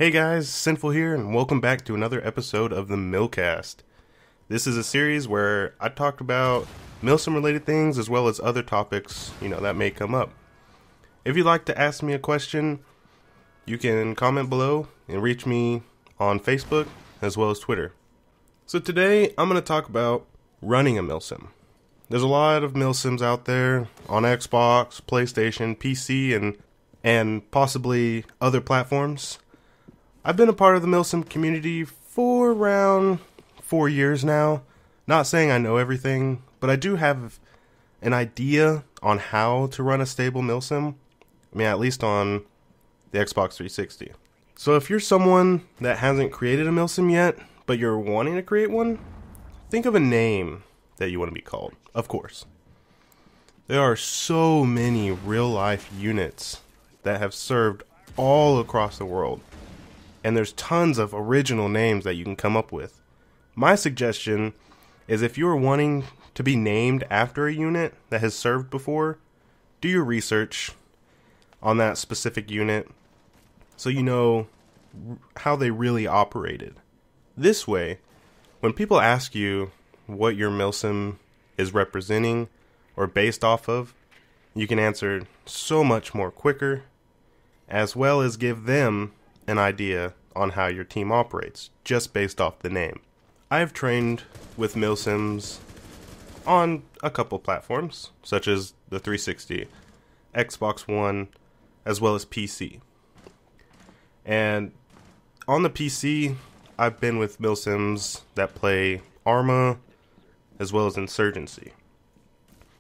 Hey guys, Sinful here, and welcome back to another episode of the MilCast. This is a series where I talk about MilSim related things as well as other topics, that may come up. If you'd like to ask me a question, you can comment below and reach me on Facebook as well as Twitter. So today, I'm going to talk about running a MilSim. There's a lot of MilSims out there on Xbox, PlayStation, PC, and possibly other platforms. I've been a part of the MilSim community for around 4 years now. Not saying I know everything, but I do have an idea on how to run a stable MilSim. At least on the Xbox 360. So if you're someone that hasn't created a MilSim yet, but you're wanting to create one, think of a name that you want to be called, of course. There are so many real-life units that have served all across the world. And there's tons of original names that you can come up with. My suggestion is if you're wanting to be named after a unit that has served before, do your research on that specific unit so you know how they really operated. This way, when people ask you what your MilSim is representing or based off of, you can answer so much more quicker, as well as give them an idea on how your team operates, just based off the name. I have trained with MilSims on a couple platforms, such as the 360, Xbox One, as well as PC. And on the PC, I've been with MilSims that play Arma, as well as Insurgency.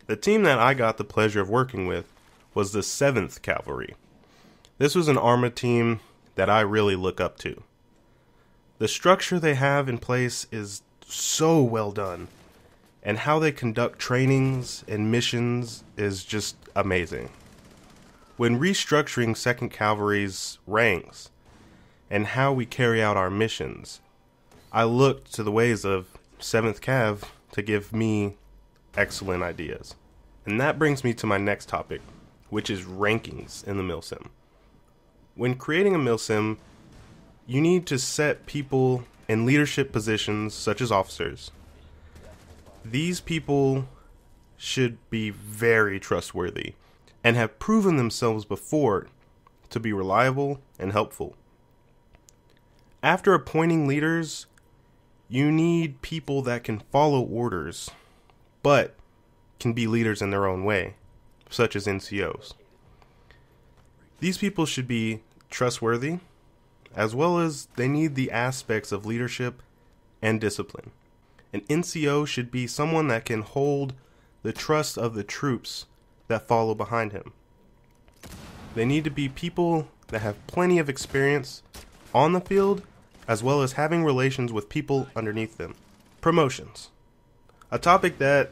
The team that I got the pleasure of working with was the 7th Cavalry. This was an Arma team that I really look up to. The structure they have in place is so well done, and how they conduct trainings and missions is just amazing. When restructuring 2nd Cavalry's ranks and how we carry out our missions, I looked to the ways of 7th Cav to give me excellent ideas. And that brings me to my next topic, which is rankings in the MilSim. When creating a MilSim, you need to set people in leadership positions such as officers. These people should be very trustworthy and have proven themselves before to be reliable and helpful. After appointing leaders, you need people that can follow orders, but can be leaders in their own way, such as NCOs. These people should be trustworthy, as well as they need the aspects of leadership and discipline. An NCO should be someone that can hold the trust of the troops that follow behind him. They need to be people that have plenty of experience on the field, as well as having relations with people underneath them. Promotions. A topic that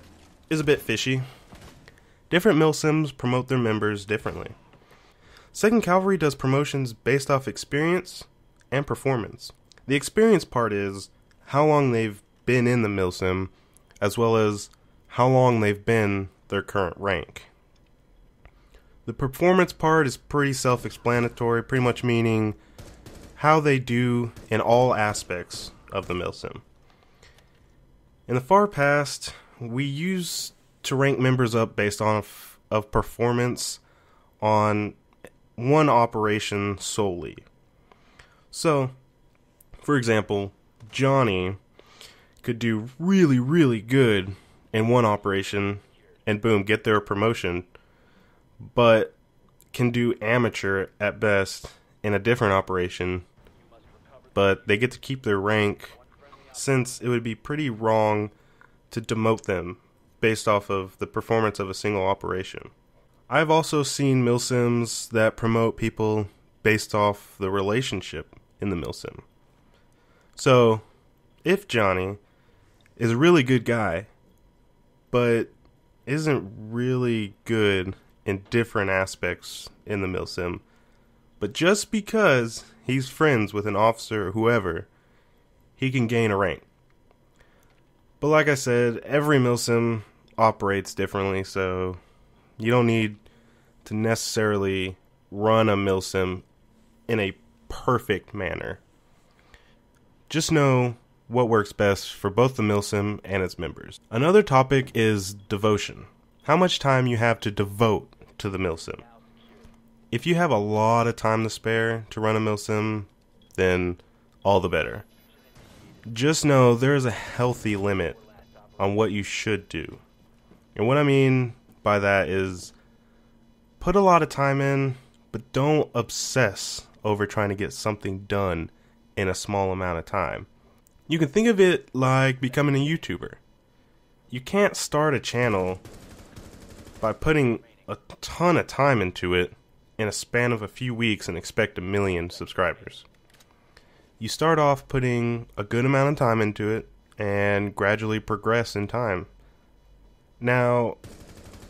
is a bit fishy. Different MilSims promote their members differently. 2nd Cavalry does promotions based off experience and performance. The experience part is how long they've been in the MilSim, as well as how long they've been their current rank. The performance part is pretty self-explanatory, pretty much meaning how they do in all aspects of the MilSim. In the far past, we used to rank members up based on of performance on one operation solely. So, for example, Johnny could do really, really good in one operation and boom, get their promotion, but can do amateur at best in a different operation, but they get to keep their rank, since it would be pretty wrong to demote them based off of the performance of a single operation. I've also seen MilSims that promote people based off the relationship in the MilSim. So, if Johnny is a really good guy, but isn't really good in different aspects in the MilSim, but just because he's friends with an officer or whoever, he can gain a rank. But like I said, every MilSim operates differently, so you don't need to necessarily run a MilSim in a perfect manner. Just know what works best for both the MilSim and its members. Another topic is devotion. How much time you have to devote to the MilSim. If you have a lot of time to spare to run a MilSim, then all the better. Just know there is a healthy limit on what you should do. And what I mean by that is put a lot of time in, but don't obsess over trying to get something done in a small amount of time. You can think of it like becoming a YouTuber. You can't start a channel by putting a ton of time into it in a span of a few weeks and expect 1 million subscribers. You start off putting a good amount of time into it and gradually progress in time. Now,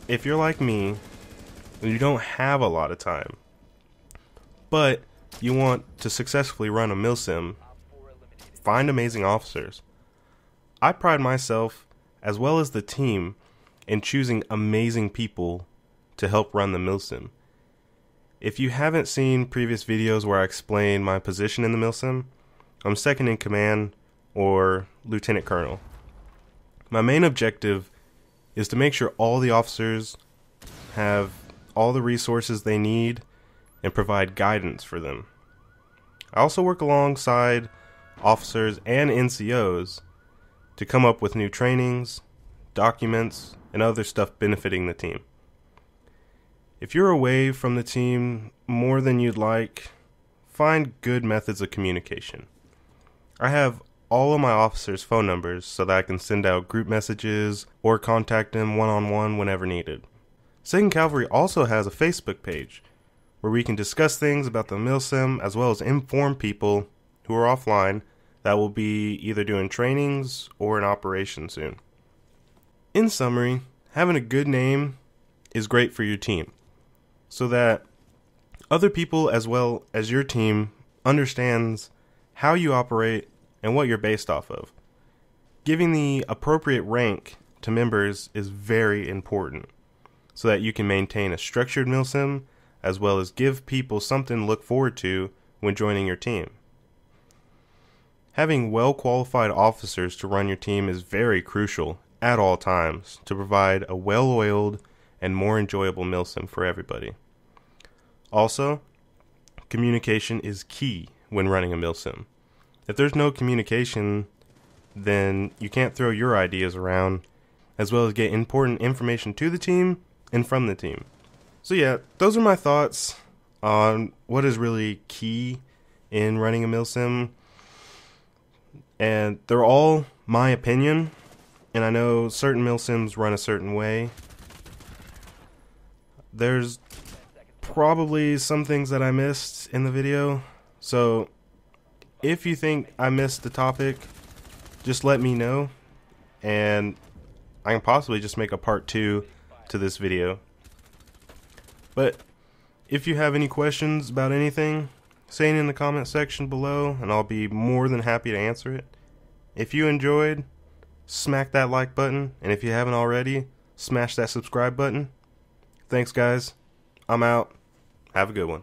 if you're like me, and you don't have a lot of time, but you want to successfully run a MilSim, find amazing officers. I pride myself, as well as the team, in choosing amazing people to help run the MilSim. If you haven't seen previous videos where I explain my position in the MilSim, I'm second in command or lieutenant colonel. My main objective is to make sure all the officers have all the resources they need and provide guidance for them. I also work alongside officers and NCOs to come up with new trainings, documents, and other stuff benefiting the team. If you're away from the team more than you'd like, find good methods of communication. I have all of my officers' phone numbers so that I can send out group messages or contact them one-on-one whenever needed. 2nd Cavalry also has a Facebook page where we can discuss things about the MilSim as well as inform people who are offline that will be either doing trainings or in operation soon. In summary, having a good name is great for your team, so that other people as well as your team understands how you operate and what you're based off of. Giving the appropriate rank to members is very important, so that you can maintain a structured MilSim as well as give people something to look forward to when joining your team. Having well-qualified officers to run your team is very crucial at all times to provide a well-oiled and more enjoyable MilSim for everybody. Also, communication is key when running a MilSim. If there's no communication, then you can't throw your ideas around, as well as get important information to the team and from the team. So yeah, those are my thoughts on what is really key in running a MilSim. And they're all my opinion, and I know certain MilSims run a certain way. There's probably some things that I missed in the video, so if you think I missed the topic, just let me know, and I can possibly just make a part 2 to this video. But if you have any questions about anything, say it in the comment section below, and I'll be more than happy to answer it. If you enjoyed, smack that like button, and if you haven't already, smash that subscribe button. Thanks guys, I'm out. Have a good one.